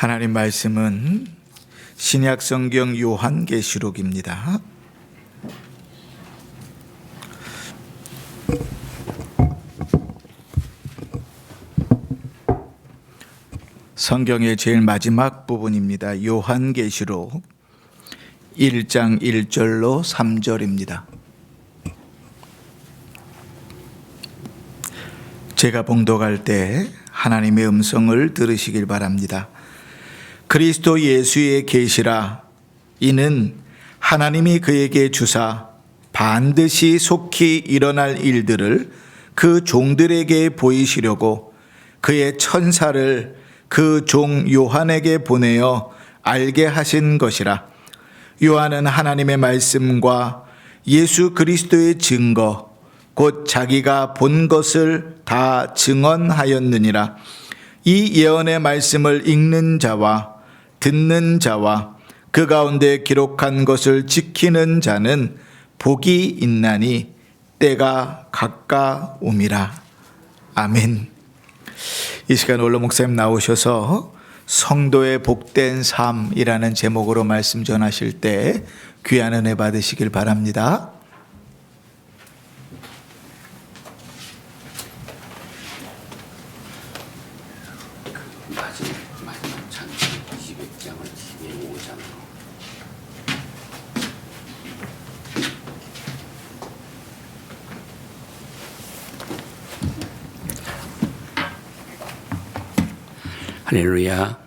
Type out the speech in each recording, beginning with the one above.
하나님 말씀은 신약 성경 요한계시록입니다. 성경의 제일 마지막 부분입니다. 요한계시록 1장 1절로 3절입니다. 제가 봉독할 때 하나님의 음성을 들으시길 바랍니다. 그리스도 예수의 계시라. 이는 하나님이 그에게 주사 반드시 속히 일어날 일들을 그 종들에게 보이시려고 그의 천사를 그 종 요한에게 보내어 알게 하신 것이라. 요한은 하나님의 말씀과 예수 그리스도의 증거 곧 자기가 본 것을 다 증언하였느니라. 이 예언의 말씀을 읽는 자와 듣는 자와 그 가운데 기록한 것을 지키는 자는 복이 있나니 때가 가까움이라. 아멘. 이 시간 원로 목사님 나오셔서 성도의 복된 삶이라는 제목으로 말씀 전하실 때 귀한 은혜 받으시길 바랍니다. 마지막 장치 200장을 205장으로 할렐루야.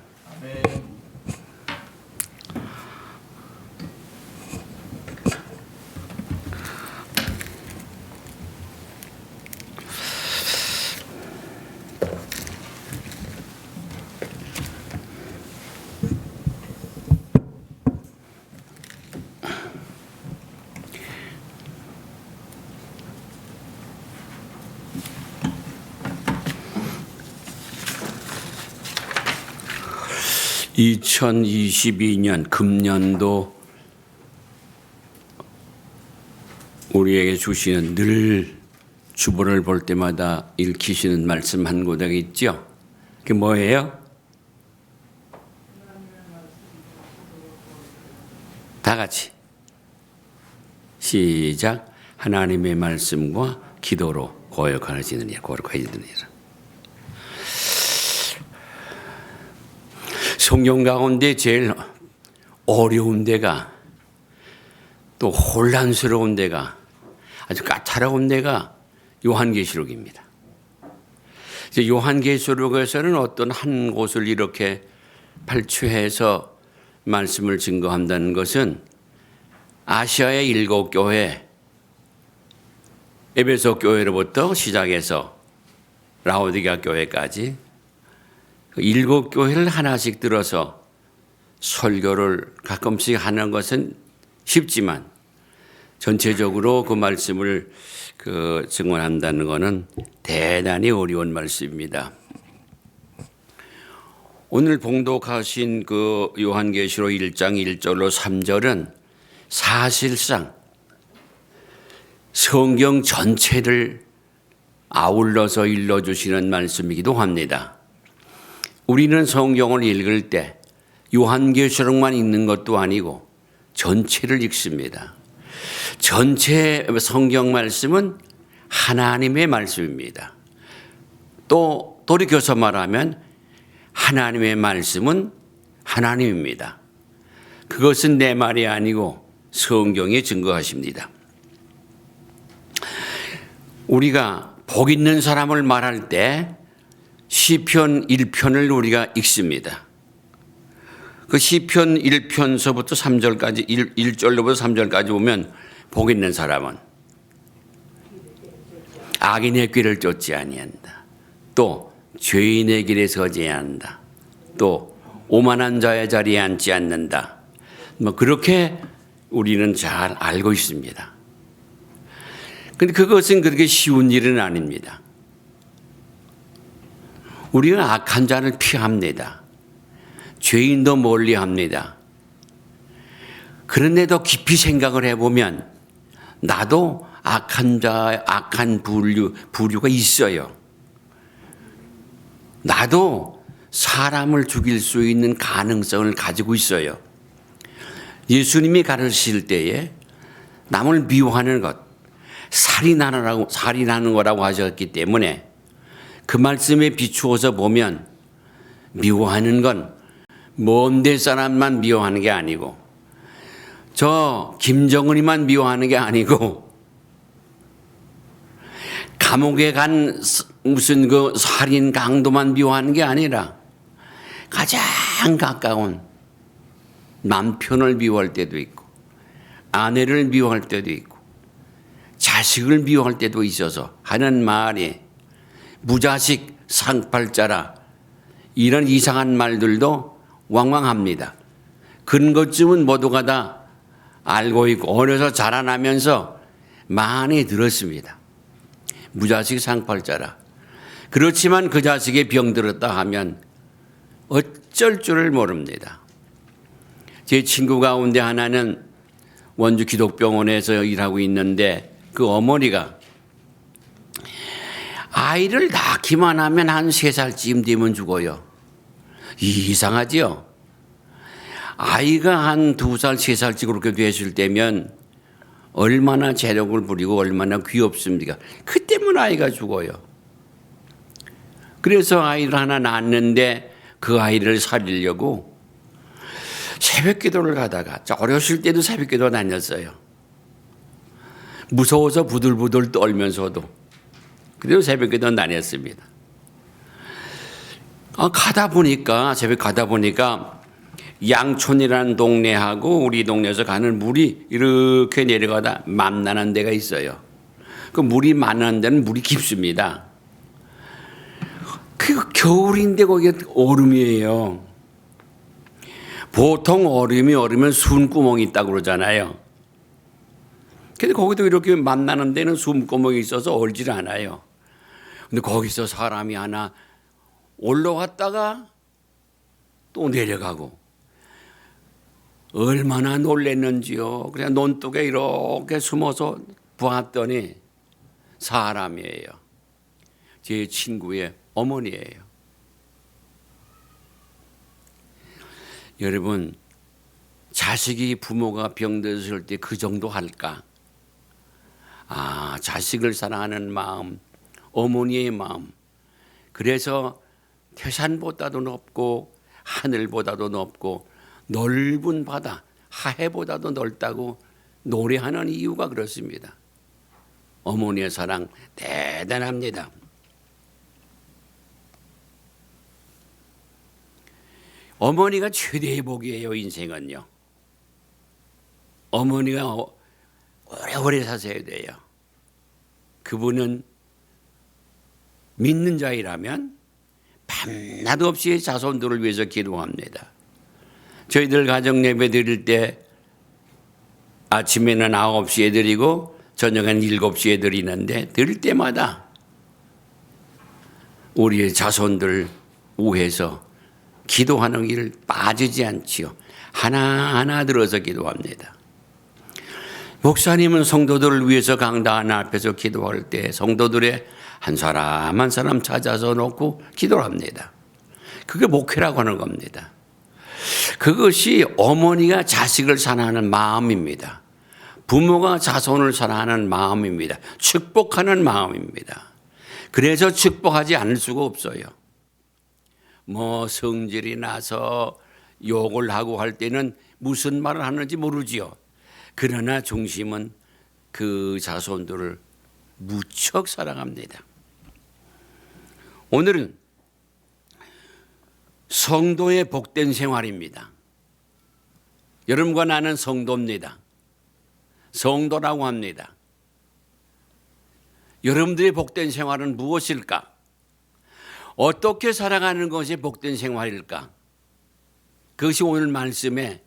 (2022년) 금년도 우리에게 주시는 늘 주보를 볼 때마다 읽히시는 말씀 한 구절이 있죠. 그게 뭐예요? 다 같이 시작. 하나님의 말씀과 기도로 거룩하여지느니라. 성경 가운데 제일 어려운 데가, 또 혼란스러운 데가, 아주 까다로운 데가 요한계시록입니다. 요한계시록에서는 어떤 한 곳을 이렇게 발췌해서 말씀을 증거한다는 것은 아시아의 7교회, 에베소 교회로부터 시작해서 라오디게아 교회까지 7교회를 하나씩 들어서 설교를 가끔씩 하는 것은 쉽지만 전체적으로 그 말씀을 증언한다는 것은 대단히 어려운 말씀입니다. 오늘 봉독하신 그 요한계시록 1장 1절로 3절은 사실상 성경 전체를 아울러서 일러주시는 말씀이기도 합니다. 우리는 성경을 읽을 때 요한계시록만 읽는 것도 아니고 전체를 읽습니다. 전체 성경 말씀은 하나님의 말씀입니다. 또 돌이켜서 말하면 하나님의 말씀은 하나님입니다. 그것은 내 말이 아니고 성경이 증거하십니다. 우리가 복 있는 사람을 말할 때 시편 1편을 우리가 읽습니다. 그 시편 1편서부터 3절까지 1절로부터 3절까지 보면 복 있는 사람은 악인의 길을 쫓지 아니한다. 또 죄인의 길에 서지 않는다. 또 오만한 자의 자리에 앉지 않는다. 그렇게 우리는 잘 알고 있습니다. 그런데 그것은 그렇게 쉬운 일은 아닙니다. 우리는 악한 자를 피합니다. 죄인도 멀리합니다. 그런데도 깊이 생각을 해보면 나도 악한 자, 악한 부류가 있어요. 나도 사람을 죽일 수 있는 가능성을 가지고 있어요. 예수님이 가르치실 때에 남을 미워하는 것, 살인하는 거라고 하셨기 때문에 그 말씀에 비추어서 보면 미워하는 건 먼 데 사람만 미워하는 게 아니고 저 김정은이만 미워하는 게 아니고 감옥에 간 무슨 그 살인 강도만 미워하는 게 아니라 가장 가까운 남편을 미워할 때도 있고 아내를 미워할 때도 있고 자식을 미워할 때도 있어서 하는 말이 무자식 상팔자라 이런 이상한 말들도 왕왕합니다. 그런 것쯤은 모두가 다 알고 있고 어려서 자라나면서 많이 들었습니다. 무자식 상팔자라. 그렇지만 그 자식이 병들었다 하면 어쩔 줄을 모릅니다. 제 친구 가운데 하나는 원주 기독병원에서 일하고 있는데 그 어머니가 아이를 낳기만 하면 한 3살쯤 되면 죽어요. 이상하지요? 아이가 한 2살, 3살쯤 그렇게 됐을 때면 얼마나 재력을 부리고 얼마나 귀엽습니까? 그때면 아이가 죽어요. 그래서 아이를 하나 낳았는데 그 아이를 살리려고 새벽 기도를 가다가 어렸을 때도 새벽 기도 다녔어요. 무서워서 부들부들 떨면서도 그래도 새벽 기도 다녔습니다. 새벽 가다 보니까 양촌이라는 동네하고 우리 동네에서 가는 물이 이렇게 내려가다 만나는 데가 있어요. 그 물이 만나는 데는 물이 깊습니다. 그 겨울인데 거기에 얼음이에요. 보통 얼으면 숨구멍이 있다고 그러잖아요. 근데 거기도 이렇게 만나는 데는 숨구멍이 있어서 얼질 않아요. 근데 거기서 사람이 하나 올라갔다가 또 내려가고 얼마나 놀랐는지요. 그냥 논둑에 이렇게 숨어서 보았더니 사람이에요. 제 친구의 어머니예요. 여러분, 자식이 부모가 병들었을 때 그 정도 할까? 자식을 사랑하는 마음, 어머니의 마음. 그래서 태산보다도 높고 하늘보다도 높고 넓은 바다, 하해보다도 넓다고 노래하는 이유가 그렇습니다. 어머니의 사랑 대단합니다. 어머니가 최대의 복이에요, 인생은요. 어머니가 오래오래 사셔야 돼요. 그분은 믿는 자이라면 밤낮 없이 자손들을 위해서 기도합니다. 저희들 가정 예배 드릴 때 아침에는 9시에 드리고 저녁에는 7시에 드리는데 드릴 때마다 우리의 자손들 위해서 기도하는 길 빠지지 않지요. 하나하나 들어서 기도합니다. 목사님은 성도들을 위해서 강단 앞에서 기도할 때 성도들의 한 사람 한 사람 찾아서 놓고 기도를 합니다. 그게 목회라고 하는 겁니다. 그것이 어머니가 자식을 사랑하는 마음입니다. 부모가 자손을 사랑하는 마음입니다. 축복하는 마음입니다. 그래서 축복하지 않을 수가 없어요. 성질이 나서 욕을 하고 할 때는 무슨 말을 하는지 모르지요. 그러나 중심은 그 자손들을 무척 사랑합니다. 오늘은 성도의 복된 생활입니다. 여러분과 나는 성도입니다. 성도라고 합니다. 여러분들의 복된 생활은 무엇일까? 어떻게 살아가는 것이 복된 생활일까? 그것이 오늘 말씀의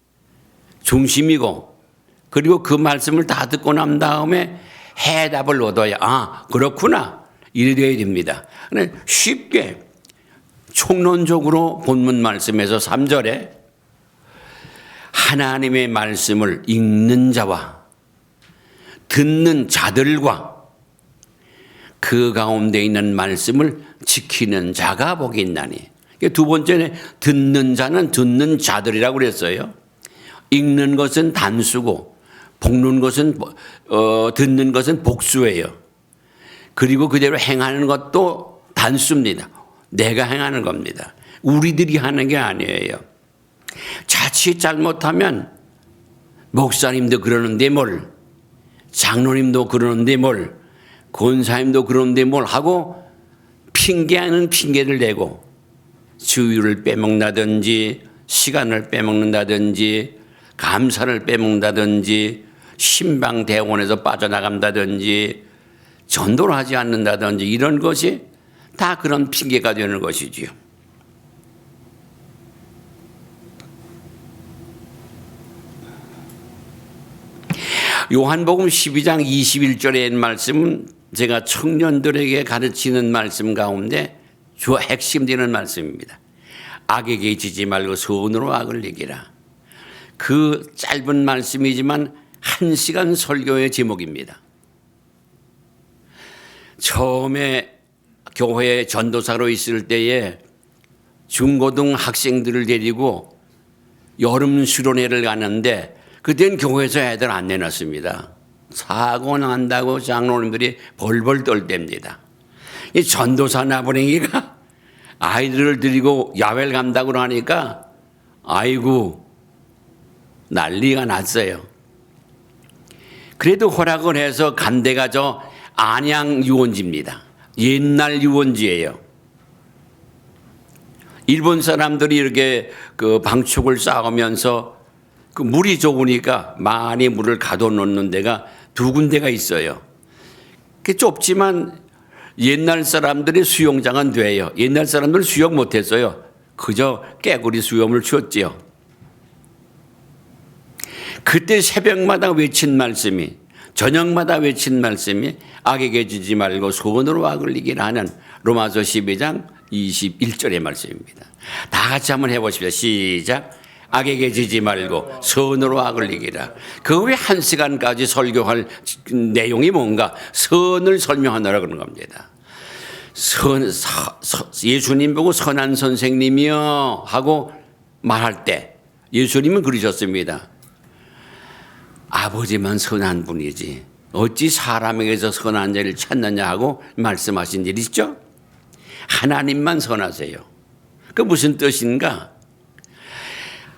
중심이고 그리고 그 말씀을 다 듣고 난 다음에 해답을 얻어야 그렇구나 이래 돼야 됩니다. 쉽게 총론적으로 본문 말씀에서 3절에 하나님의 말씀을 읽는 자와 듣는 자들과 그 가운데 있는 말씀을 지키는 자가 복이 있나니 두 번째는 듣는 자는 듣는 자들이라고 그랬어요. 읽는 것은 단수고 듣는 것은 복수예요. 그리고 그대로 행하는 것도 단수입니다. 내가 행하는 겁니다. 우리들이 하는 게 아니에요. 자칫 잘못하면 목사님도 그러는데 뭘, 장로님도 그러는데 뭘, 권사님도 그러는데 뭘 하고 핑계하는 핑계를 대고 주의를 빼먹는다든지 시간을 빼먹는다든지 감사를 빼먹는다든지 신방대원에서 빠져나간다든지 전도를 하지 않는다든지 이런 것이 다 그런 핑계가 되는 것이지요. 요한복음 12장 21절의 말씀은 제가 청년들에게 가르치는 말씀 가운데 주 핵심되는 말씀입니다. 악에게 지지 말고 선으로 악을 이기라. 그 짧은 말씀이지만 1시간 설교의 제목입니다. 처음에 교회 전도사로 있을 때에 중고등 학생들을 데리고 여름 수련회를 가는데 그땐 교회에서 애들 안 내놨습니다. 사고 난다고 장로님들이 벌벌 떨 때입니다. 이 전도사 나부랭이가 아이들을 데리고 야외를 간다고 하니까 아이고 난리가 났어요. 그래도 허락을 해서 간 데가 저 안양 유원지입니다. 옛날 유원지예요. 일본 사람들이 이렇게 그 방축을 쌓으면서 그 물이 좋으니까 많이 물을 가둬놓는 데가 두 군데가 있어요. 그 좁지만 옛날 사람들이 수영장은 돼요. 옛날 사람들은 수영 못했어요. 그저 깨구리 수염을 쳤지요. 그때 새벽마다 외친 말씀이, 저녁마다 외친 말씀이 악에게 지지 말고 손으로 악을 이기라 하는 로마서 12장 21절의 말씀입니다. 다 같이 한번 해보십시오. 시작. 악에게 지지 말고 선으로 악을 이기라. 그 왜 1시간까지 설교할 내용이 뭔가 선을 설명하느라 그런 겁니다. 예수님 보고 선한 선생님이요 하고 말할 때 예수님은 그러셨습니다. 아버지만 선한 분이지 어찌 사람에게서 선한 자를 찾느냐 하고 말씀하신 일 있죠? 하나님만 선하세요. 그 무슨 뜻인가?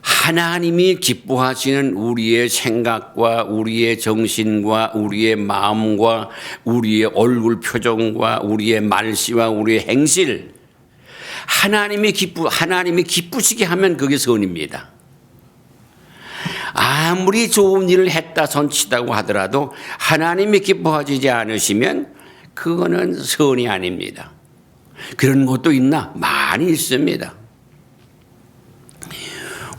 하나님이 기뻐하시는 우리의 생각과 우리의 정신과 우리의 마음과 우리의 얼굴 표정과 우리의 말씨와 우리의 행실, 하나님이 기쁘시게 하면 그게 선입니다. 아무리 좋은 일을 했다 손치다고 하더라도 하나님이 기뻐하지 않으시면 그거는 선이 아닙니다. 그런 것도 있나? 많이 있습니다.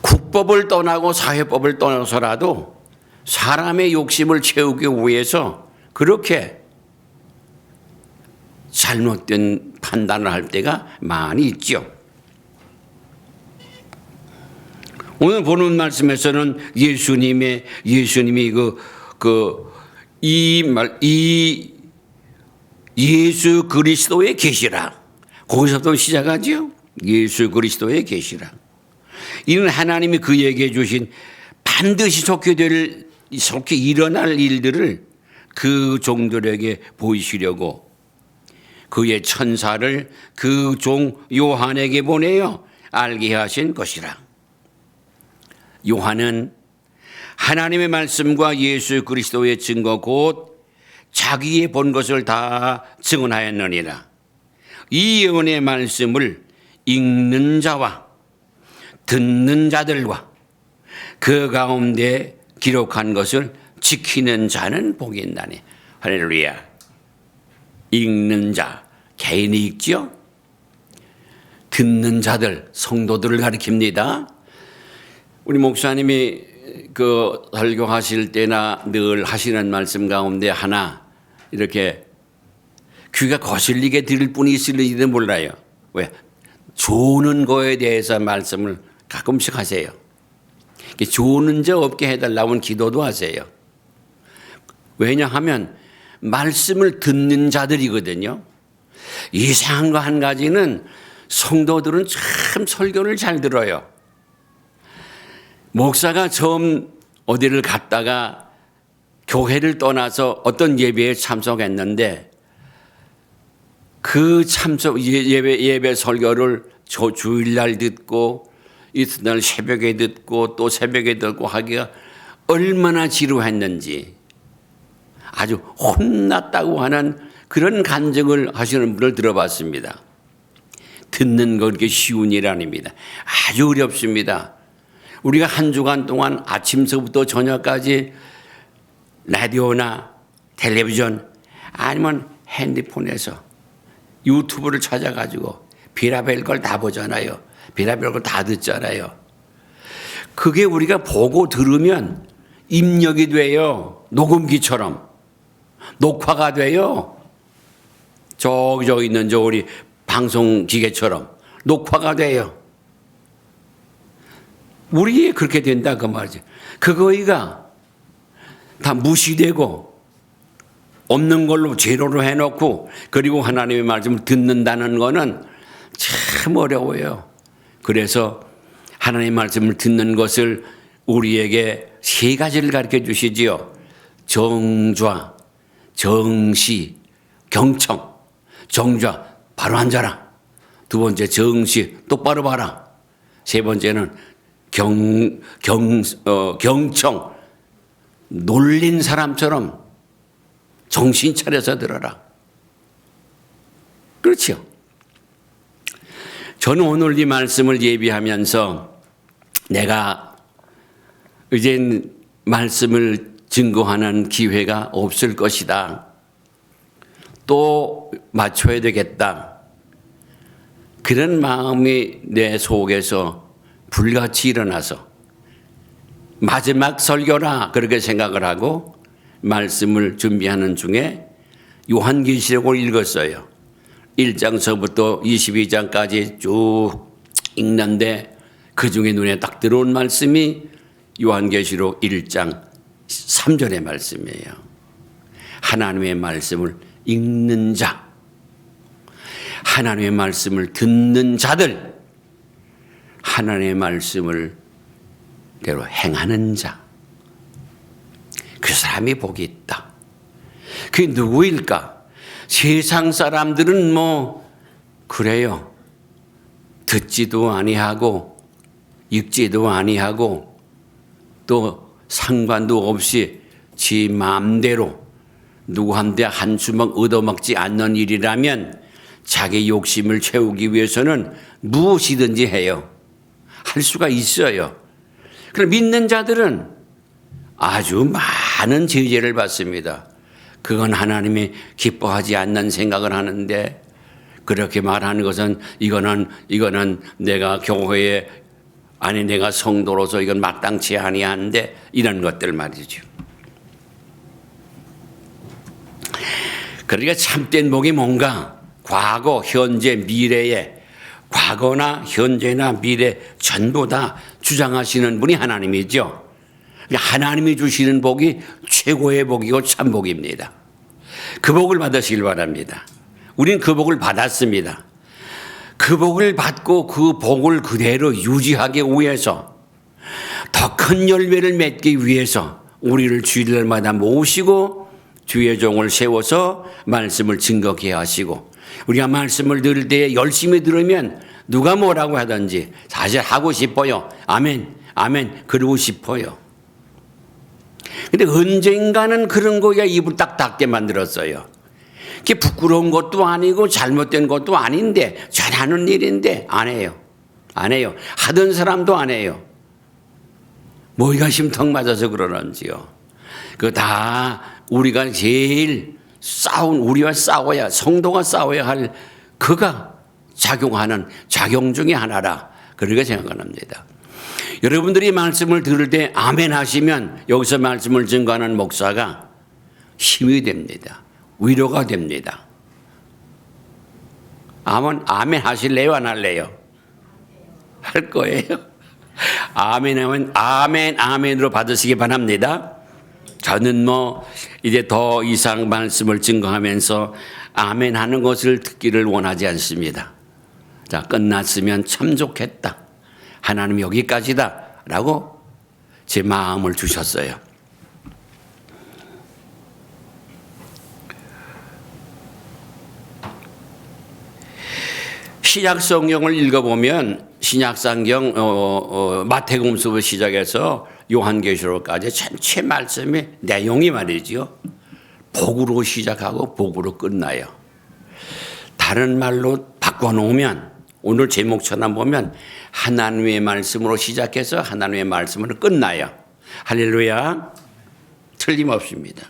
국법을 떠나고 사회법을 떠나서라도 사람의 욕심을 채우기 위해서 그렇게 잘못된 판단을 할 때가 많이 있죠. 오늘 보는 말씀에서는 예수님이 예수 그리스도의 계시라. 거기서부터 시작하죠. 예수 그리스도의 계시라. 이는 하나님이 그에게 주신 반드시 속히 일어날 일들을 그 종들에게 보이시려고 그의 천사를 그 종 요한에게 보내어 알게 하신 것이라. 요한은 하나님의 말씀과 예수 그리스도의 증거 곧 자기의 본 것을 다 증언하였느니라. 이 예언의 말씀을 읽는 자와 듣는 자들과 그 가운데 기록한 것을 지키는 자는 복이 있나니. 할렐루야. 읽는 자, 개인이 읽지요. 듣는 자들, 성도들을 가리킵니다. 우리 목사님이 그 설교하실 때나 늘 하시는 말씀 가운데 하나 이렇게 귀가 거슬리게 들을 분이 있을지도 몰라요. 왜? 조는 거에 대해서 말씀을 가끔씩 하세요. 조는 자 없게 해달라고 기도도 하세요. 왜냐하면 말씀을 듣는 자들이거든요. 이상한 거 한 가지는 성도들은 참 설교를 잘 들어요. 목사가 처음 어디를 갔다가 교회를 떠나서 어떤 예배에 참석했는데 그 참석 예배 설교를 주일날 듣고 이튿날 새벽에 듣고 또 새벽에 듣고 하기가 얼마나 지루했는지 아주 혼났다고 하는 그런 간증을 하시는 분을 들어봤습니다. 듣는 거 그렇게 쉬운 일 아닙니다. 아주 어렵습니다. 우리가 한 주간 동안 아침서부터 저녁까지 라디오나 텔레비전 아니면 핸드폰에서 유튜브를 찾아가지고 별의별 걸 다 보잖아요. 별의별 걸 다 듣잖아요. 그게 우리가 보고 들으면 입력이 돼요. 녹음기처럼. 녹화가 돼요. 저기 있는 우리 방송기계처럼 녹화가 돼요. 우리에 그렇게 된다 그 말이지. 그거가 다 무시되고 없는 걸로 제로로 해놓고 그리고 하나님의 말씀을 듣는다는 거는 참 어려워요. 그래서 하나님의 말씀을 듣는 것을 우리에게 세 가지를 가르쳐 주시지요. 정좌, 정시, 경청. 정좌, 바로 앉아라. 두 번째 정시, 똑바로 봐라. 세 번째는 경청, 놀린 사람처럼 정신 차려서 들어라. 그렇죠. 저는 오늘 이 말씀을 예비하면서 내가 이젠 말씀을 증거하는 기회가 없을 것이다. 또 맞춰야 되겠다. 그런 마음이 내 속에서 불같이 일어나서 마지막 설교라 그렇게 생각을 하고 말씀을 준비하는 중에 요한계시록을 읽었어요. 1장서부터 22장까지 쭉 읽는데 그중에 눈에 딱 들어온 말씀이 요한계시록 1장 3절의 말씀이에요. 하나님의 말씀을 읽는 자, 하나님의 말씀을 듣는 자들, 하나님의 말씀을 대로 행하는 자, 그 사람이 복이 있다. 그게 누구일까? 세상 사람들은 그래요. 듣지도 아니하고 읽지도 아니하고 또 상관도 없이 지 마음대로 누구한테 한 주먹 얻어먹지 않는 일이라면 자기 욕심을 채우기 위해서는 무엇이든지 해요. 할 수가 있어요. 그럼 믿는 자들은 아주 많은 제재를 받습니다. 그건 하나님이 기뻐하지 않는 생각을 하는데 그렇게 말하는 것은 이거는 내가 교회에 아니 내가 성도로서 이건 마땅치 아니한데 이런 것들 말이죠. 그러니까 참된 복이 뭔가 과거, 현재, 미래에 과거나 현재나 미래 전부 다 주장하시는 분이 하나님이죠. 하나님이 주시는 복이 최고의 복이고 참복입니다. 그 복을 받으시길 바랍니다. 우리는 그 복을 받았습니다. 그 복을 받고 그 복을 그대로 유지하기 위해서 더 큰 열매를 맺기 위해서 우리를 주일날마다 모시고 주의 종을 세워서 말씀을 증거케 하시고 우리가 말씀을 들을 때 열심히 들으면 누가 뭐라고 하든지 사실 하고 싶어요. 아멘, 아멘 그러고 싶어요. 근데 언젠가는 그런 거가 입을 딱 닫게 만들었어요. 그게 부끄러운 것도 아니고 잘못된 것도 아닌데 잘하는 일인데 안 해요. 안 해요. 하던 사람도 안 해요. 뭐가 심통 맞아서 그러는지요. 그거 다 우리가 제일 우리와 싸워야 성도가 싸워야 할 그가 작용하는 작용 중에 하나라. 그렇게 생각합니다. 여러분들이 말씀을 들을 때 아멘 하시면 여기서 말씀을 증거하는 목사가 힘이 됩니다. 위로가 됩니다. 아멘 하실래요? 안 할래요? 할 거예요. 아멘 하면 아멘으로 받으시기 바랍니다. 저는 이제 더 이상 말씀을 증거하면서 아멘 하는 것을 듣기를 원하지 않습니다. 자, 끝났으면 참 좋겠다. 하나님 여기까지다. 라고 제 마음을 주셨어요. 신약 성경을 읽어보면 신약 성경 마태복음서부터 시작해서 요한계시록까지 전체 말씀의 내용이 말이죠. 복으로 시작하고 복으로 끝나요. 다른 말로 바꿔놓으면 오늘 제목처럼 보면 하나님의 말씀으로 시작해서 하나님의 말씀으로 끝나요. 할렐루야. 틀림없습니다.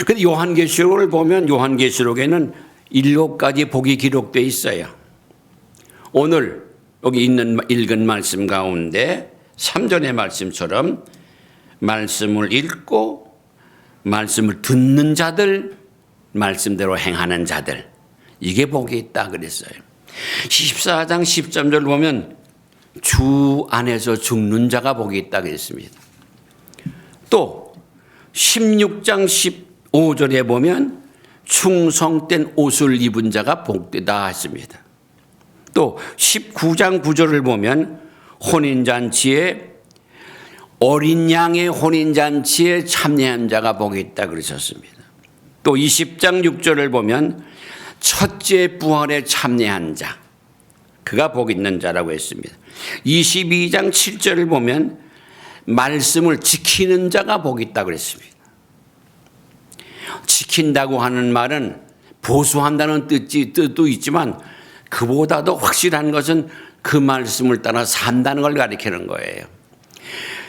그런데 요한계시록을 보면 요한계시록에는 7가지 복이 기록되어 있어요. 오늘 여기 있는 읽은 말씀 가운데 3절의 말씀처럼 말씀을 읽고 말씀을 듣는 자들, 말씀대로 행하는 자들, 이게 복이 있다 그랬어요. 14장 13절 보면 주 안에서 죽는 자가 복이 있다 그랬습니다. 또 16장 15절에 보면 충성된 옷을 입은 자가 복되다 했습니다. 또 19장 9절을 보면 혼인잔치에 어린 양의 혼인잔치에 참여한 자가 복이 있다 그러셨습니다. 또 20장 6절을 보면 첫째 부활에 참여한 자, 그가 복 있는 자라고 했습니다. 22장 7절을 보면 말씀을 지키는 자가 복 있다 그랬습니다. 지킨다고 하는 말은 보수한다는 뜻도 있지만 그보다도 확실한 것은 그 말씀을 따라 산다는 걸 가리키는 거예요.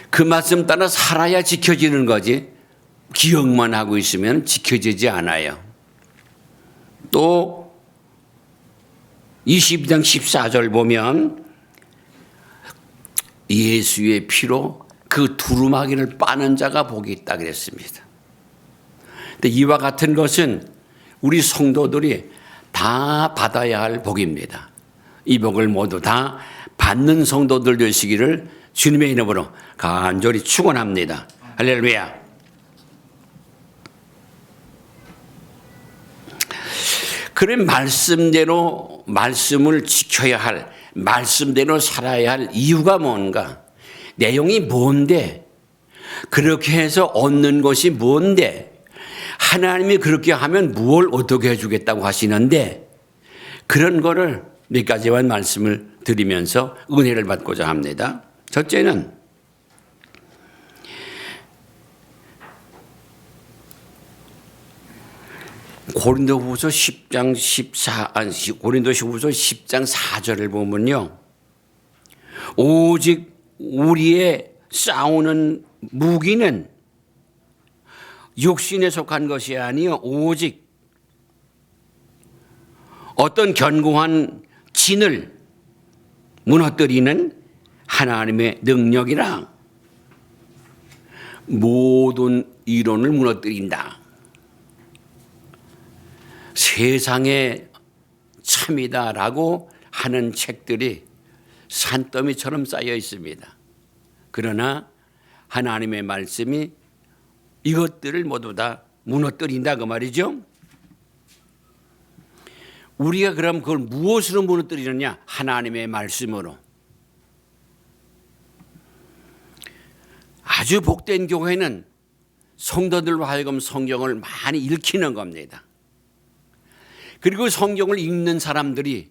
그 말씀 따라 살아야 지켜지는 거지 기억만 하고 있으면 지켜지지 않아요. 또 22장 14절 보면 예수의 피로 그 두루마기를 빠는 자가 복이 있다 그랬습니다. 근데 이와 같은 것은 우리 성도들이 다 받아야 할 복입니다. 이 복을 모두 다 받는 성도들 되시기를 주님의 이름으로 간절히 축원합니다. 할렐루야. 그런 말씀대로 말씀을 지켜야 할, 말씀대로 살아야 할 이유가 뭔가? 내용이 뭔데? 그렇게 해서 얻는 것이 뭔데? 하나님이 그렇게 하면 무엇을 어떻게 해주겠다고 하시는데 그런 거를 몇 가지만 말씀을 드리면서 은혜를 받고자 합니다. 첫째는 고린도후서 10장 4절을 보면요. 오직 우리의 싸우는 무기는 육신에 속한 것이 아니요 오직 어떤 견고한 진을 무너뜨리는 하나님의 능력이라 모든 이론을 무너뜨린다. 세상에 참이다라고 하는 책들이 산더미처럼 쌓여 있습니다. 그러나 하나님의 말씀이 이것들을 모두 다 무너뜨린다 그 말이죠. 우리가 그럼 그걸 무엇으로 무너뜨리느냐? 하나님의 말씀으로. 아주 복된 교회는 성도들로 하여금 성경을 많이 읽히는 겁니다. 그리고 성경을 읽는 사람들이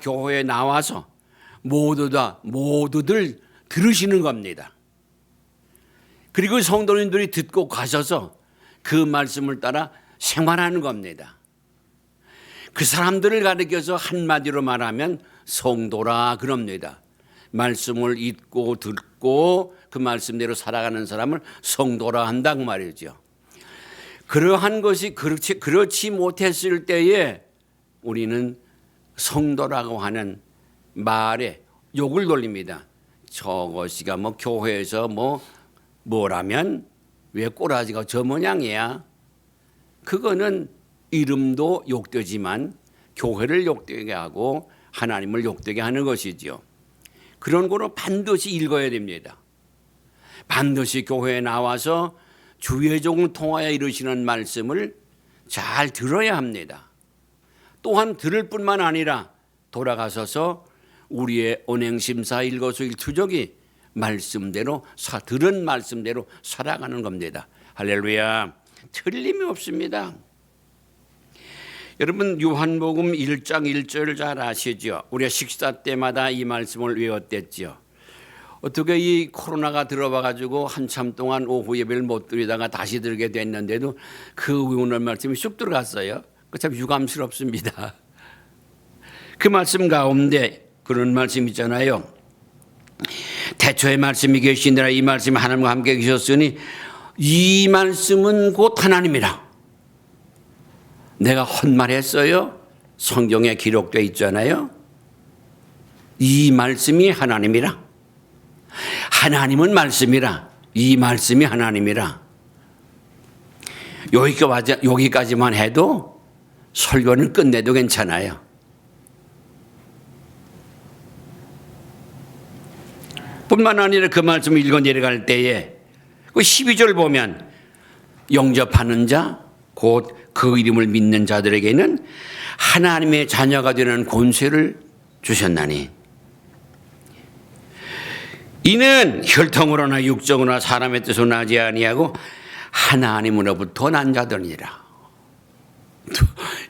교회에 나와서 모두들 들으시는 겁니다. 그리고 성도님들이 듣고 가셔서 그 말씀을 따라 생활하는 겁니다. 그 사람들을 가리켜서 한마디로 말하면 성도라 그럽니다. 말씀을 읽고 듣고 그 말씀대로 살아가는 사람을 성도라 한다고 말이죠. 그러한 것이 그렇지 못했을 때에 우리는 성도라고 하는 말에 욕을 돌립니다. 저것이가 교회에서 뭐라면 왜 꼬라지가 저 모양이야? 그거는 이름도 욕되지만 교회를 욕되게 하고 하나님을 욕되게 하는 것이지요. 그런 거로 반드시 읽어야 됩니다. 반드시 교회에 나와서 주의 종을 통하여 이루시는 말씀을 잘 들어야 합니다. 또한 들을 뿐만 아니라 돌아가서서 우리의 언행심사 일거수일투족이 말씀대로 들은 말씀대로 살아가는 겁니다. 할렐루야. 틀림이 없습니다. 여러분 요한복음 1장 1절 잘 아시죠? 우리가 식사 때마다 이 말씀을 외웠댔죠. 어떻게 이 코로나가 들어와 가지고 한참 동안 오후 예배를 못 드리다가 다시 들게 됐는데도 그 외우는 말씀이 쑥 들어갔어요. 그 참 유감스럽습니다. 그 말씀 가운데 그런 말씀 있잖아요. 태초에 말씀이 계시니라 이 말씀이 하나님과 함께 계셨으니 이 말씀은 곧 하나님이라. 내가 헛말했어요? 성경에 기록되어 있잖아요. 이 말씀이 하나님이라. 하나님은 말씀이라. 이 말씀이 하나님이라. 여기까지만 해도 설교는 끝내도 괜찮아요. 뿐만 아니라 그 말씀을 읽어 내려갈 때에 그 12절 보면 영접하는 자, 곧 그 이름을 믿는 자들에게는 하나님의 자녀가 되는 권세를 주셨나니 이는 혈통으로나 육정으로나 사람의 뜻으로 나지 아니하고 하나님으로부터 난 자들이라.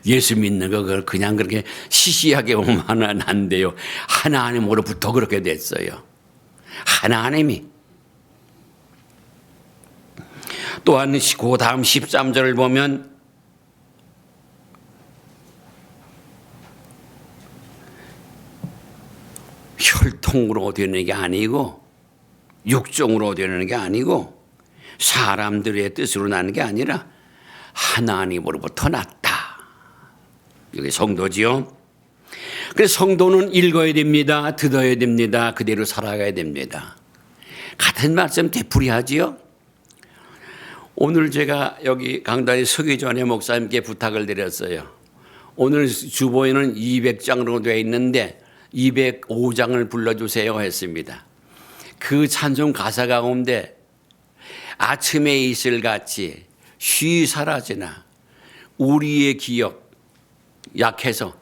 예수 믿는 거 그걸 그냥 그렇게 시시하게 보면 안 돼요. 하나님으로부터 그렇게 됐어요. 하나님이. 또한 그 다음 13절을 보면 혈통으로 되는 게 아니고 육종으로 되는 게 아니고 사람들의 뜻으로 나는 게 아니라 하나님으로부터 났다. 이게 성도지요. 그래서 성도는 읽어야 됩니다. 듣어야 됩니다. 그대로 살아가야 됩니다. 같은 말씀 되풀이하지요. 오늘 제가 여기 강단에 서기 전에 목사님께 부탁을 드렸어요. 오늘 주보에는 200장으로 되어 있는데 205장을 불러주세요 했습니다. 그 찬송 가사 가운데 아침에 이슬같이 쉬 사라지나 우리의 기억 약해서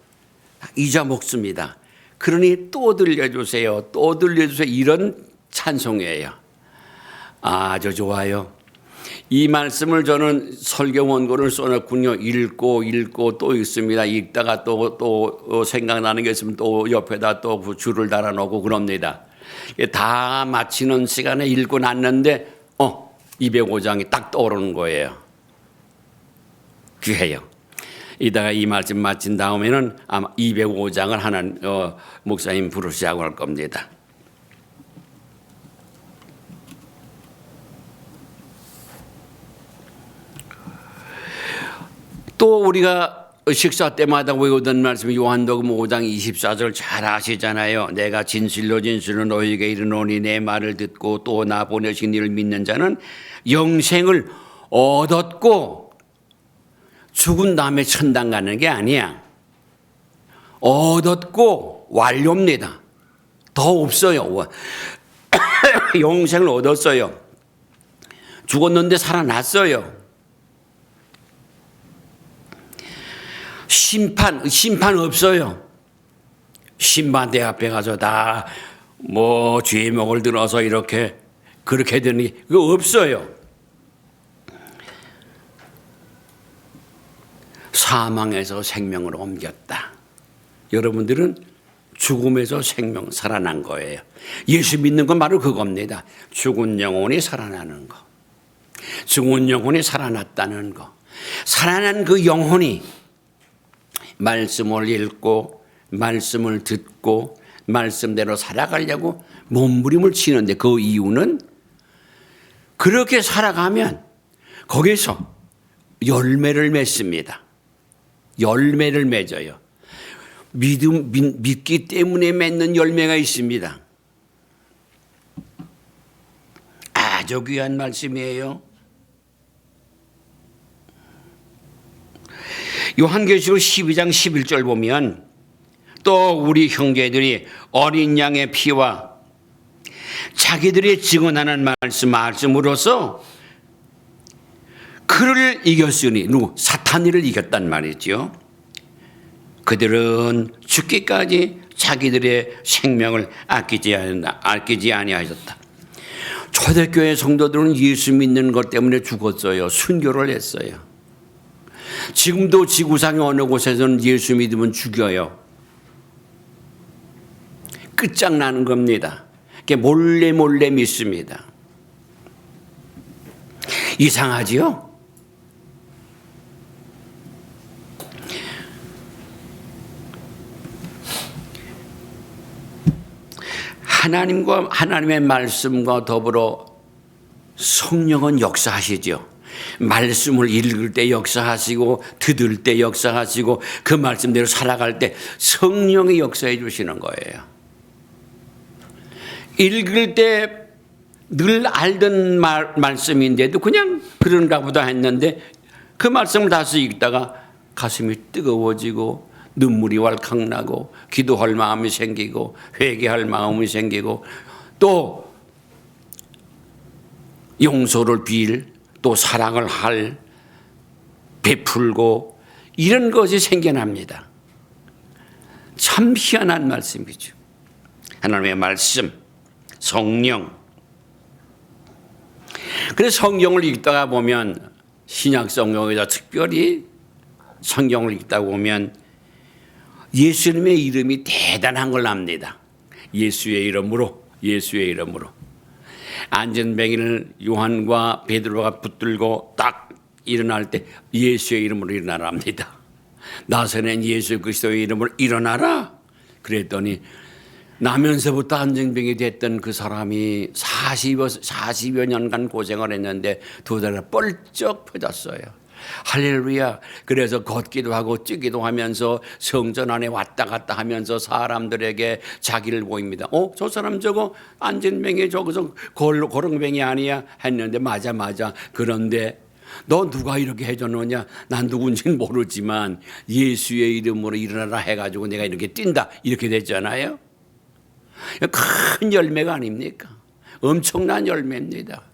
잊어먹습니다. 그러니 또 들려주세요. 또 들려주세요. 이런 찬송이에요. 아주 좋아요. 이 말씀을 저는 설교 원고를 써놨군요. 읽고 또 읽습니다. 읽다가 또 생각나는 게 있으면 또 옆에다 또 줄을 달아놓고 그럽니다. 다 마치는 시간에 읽고 났는데 205장이 딱 떠오르는 거예요. 귀해요. 이따가 이 말씀 마친 다음에는 아마 205장을 목사님 부르시자고 할 겁니다. 또 우리가 식사 때마다 외우던 말씀이 요한복음 5장 24절 잘 아시잖아요. 내가 진실로 너희에게 이르노니 내 말을 듣고 또 나 보내신 이를 믿는 자는 영생을 얻었고 죽은 다음에 천당 가는 게 아니야. 얻었고 완료입니다. 더 없어요. 영생을 얻었어요. 죽었는데 살아났어요. 심판 없어요. 심판대 앞에 가서 다 죄목을 들어서 그렇게 되는 게 그거 없어요. 사망에서 생명으로 옮겼다. 여러분들은 죽음에서 생명 살아난 거예요. 예수 믿는 건 바로 그겁니다. 죽은 영혼이 살아나는 거. 죽은 영혼이 살아났다는 거. 살아난 그 영혼이 말씀을 읽고 말씀을 듣고 말씀대로 살아가려고 몸부림을 치는데 그 이유는 그렇게 살아가면 거기서 열매를 맺습니다. 열매를 맺어요. 믿기 때문에 맺는 열매가 있습니다. 아주 귀한 말씀이에요. 요한계시록 12장 11절 보면 또 우리 형제들이 어린 양의 피와 자기들이 증언하는 말씀으로써 그를 이겼으니 사탄이를 이겼단 말이죠. 그들은 죽기까지 자기들의 생명을 아끼지 아니하셨다. 초대교회 성도들은 예수 믿는 것 때문에 죽었어요. 순교를 했어요. 지금도 지구상의 어느 곳에서는 예수 믿으면 죽여요. 끝장나는 겁니다. 몰래 믿습니다. 이상하지요? 하나님의 말씀과 더불어 성령은 역사하시죠. 말씀을 읽을 때 역사하시고 들을 때 역사하시고 그 말씀대로 살아갈 때 성령이 역사해 주시는 거예요. 읽을 때 늘 알던 말씀인데도 그냥 그런가 보다 했는데 그 말씀을 다시 읽다가 가슴이 뜨거워지고 눈물이 왈칵 나고 기도할 마음이 생기고 회개할 마음이 생기고 또 용서를 빌 또 사랑을 할 베풀고 이런 것이 생겨납니다. 참 희한한 말씀이죠. 하나님의 말씀, 성령. 그래서 성경을 읽다가 보면 신약 성경에서 특별히 성경을 읽다 보면 예수님의 이름이 대단한 걸 압니다. 예수의 이름으로 안전뱅이를 요한과 베드로가 붙들고 딱 일어날 때 예수의 이름으로 일어나랍니다. 나서는 예수 그리스도의 이름으로 일어나라. 그랬더니 나면서부터 안전병이 됐던 그 사람이 40여 년간 고생을 했는데 두 달에 뻘쩍 펴졌어요. 할렐루야. 그래서 걷기도 하고 뛰기도 하면서 성전 안에 왔다 갔다 하면서 사람들에게 자기를 보입니다. 저 사람 저거 안전병이 저거 고렁병이 아니야 했는데 맞아. 그런데 너 누가 이렇게 해줬느냐? 난 누군지는 모르지만 예수의 이름으로 일어나라 해가지고 내가 이렇게 뛴다. 이렇게 됐잖아요. 큰 열매가 아닙니까? 엄청난 열매입니다.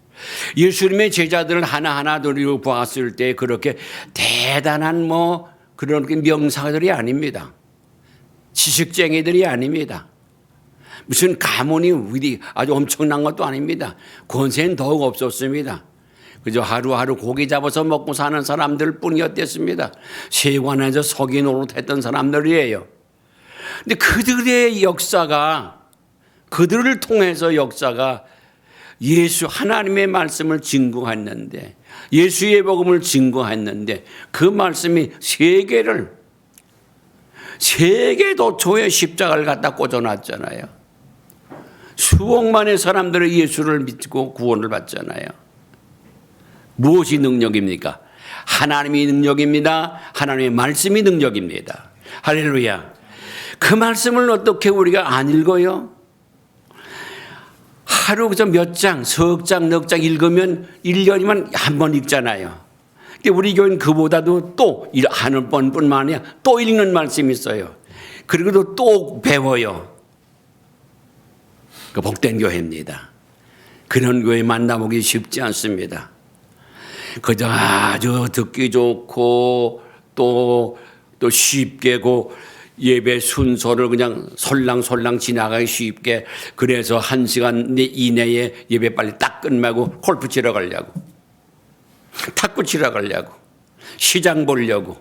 예수님의 제자들을 하나하나 들여 보았을 때 그렇게 대단한 그런 명사들이 아닙니다. 지식쟁이들이 아닙니다. 무슨 가문이 아주 엄청난 것도 아닙니다. 권세는 더욱 없었습니다. 그저 하루하루 고기 잡아서 먹고 사는 사람들 뿐이었겠습니다. 세관에서 서기 노릇했던 사람들이에요. 근데 그들의 역사가 그들을 통해서 역사가 예수 하나님의 말씀을 증거했는데 예수의 복음을 증거했는데 그 말씀이 세계 도처에 십자가를 갖다 꽂아놨잖아요. 수억만의 사람들이 예수를 믿고 구원을 받잖아요. 무엇이 능력입니까? 하나님이 능력입니다. 하나님의 말씀이 능력입니다. 할렐루야. 그 말씀을 어떻게 우리가 안 읽어요? 하루 그저 몇 장, 석 장, 넉 장 읽으면 1년이면 한 번 읽잖아요. 근데 우리 교회는 그보다도 또 하는 번뿐만 아니라 또 읽는 말씀이 있어요. 그리고 또 배워요. 그 복된 교회입니다. 그런 교회 만나보기 쉽지 않습니다. 그저 아주 듣기 좋고 또 쉽게 예배 순서를 그냥 설랑설랑 지나가기 쉽게 그래서 1시간 이내에 예배 빨리 딱 끝나고 골프 치러 가려고 탁구 치러 가려고 시장 보려고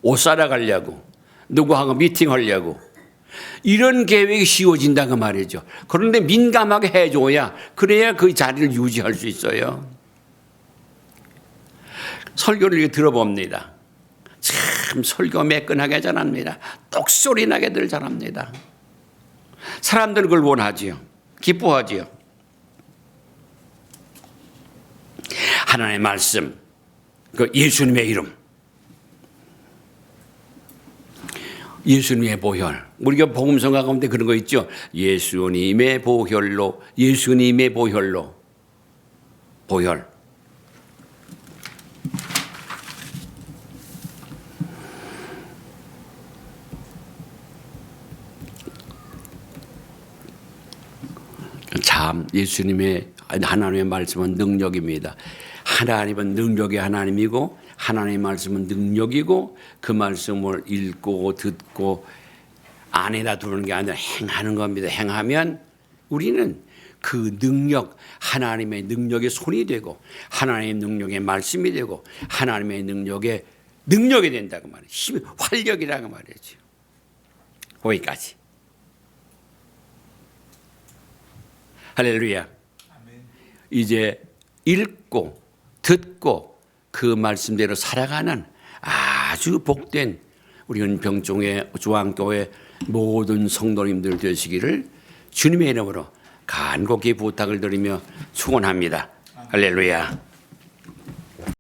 옷 사러 가려고 누구하고 미팅하려고 이런 계획이 씌워진다고 말이죠. 그런데 민감하게 해줘야 그래야 그 자리를 유지할 수 있어요. 설교를 이렇게 들어봅니다. 참 설교 매끈하게 잘합니다. 똑소리 나게들 잘합니다. 사람들은 그걸 원하지요. 기뻐하지요. 하나님의 말씀, 그 예수님의 이름, 예수님의 보혈. 우리가 복음성가 가운데 그런 거 있죠. 예수님의 보혈로, 예수님의 보혈로, 보혈. 참 예수님의 하나님의 말씀은 능력입니다. 하나님은 능력의 하나님이고 하나님의 말씀은 능력이고 그 말씀을 읽고 듣고 안에다 두는 게 아니라 행하는 겁니다. 행하면 우리는 그 능력, 하나님의 능력의 손이 되고 하나님의 능력의 말씀이 되고 하나님의 능력이 된다고 말이에요. 힘, 활력이라고 말이죠. 거기까지. 할렐루야. 이제 읽고 듣고 그 말씀대로 살아가는 아주 복된 우리 은평종의 중앙교회 모든 성도님들 되시기를 주님의 이름으로 간곡히 부탁을 드리며 축원합니다. 할렐루야.